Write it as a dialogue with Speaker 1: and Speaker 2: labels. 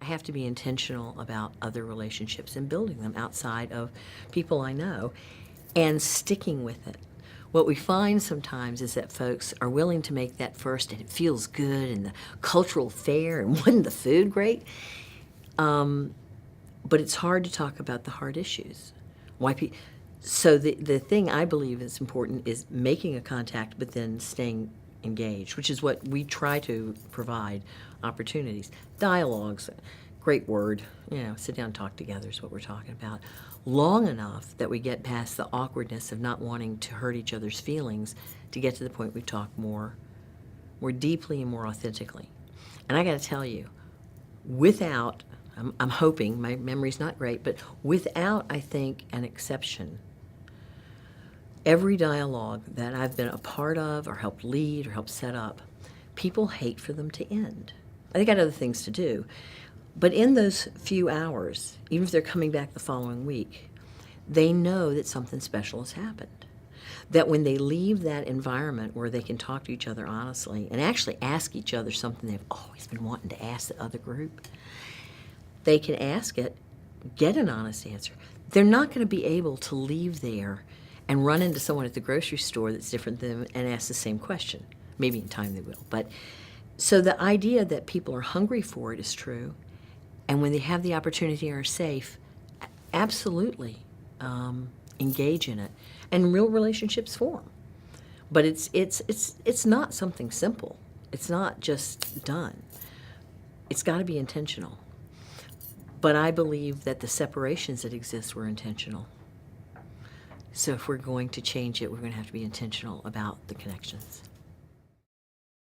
Speaker 1: I have to be intentional about other relationships and building them outside of people I know and sticking with it. What we find sometimes is that folks are willing to make that first, and it feels good, and the cultural fair, and wasn't the food great? But it's hard to talk about the hard issues. Why so the thing I believe is important is making a contact, but then staying engaged, which is what we try to provide opportunities. Dialogues, great word, sit down and talk together is what we're talking about. Long enough that we get past the awkwardness of not wanting to hurt each other's feelings to get to the point we talk more deeply and more authentically. And I got to tell you, without, I'm hoping, my memory's not great, but without, I think, an exception, every dialogue that I've been a part of or helped lead or helped set up, people hate for them to end. They got other things to do. But in those few hours, even if they're coming back the following week, they know that something special has happened. That when they leave that environment where they can talk to each other honestly and actually ask each other something they've always been wanting to ask the other group, they can ask it, get an honest answer. They're not going to be able to leave there and run into someone at the grocery store that's different than them and ask the same question. Maybe in time they will. But so the idea that people are hungry for it is true. And when they have the opportunity and are safe, absolutely engage in it. And real relationships form. But it's not something simple. It's not just done. It's got to be intentional. But I believe that the separations that exist were intentional. So if we're going to change it, we're going to have to be intentional about the connections.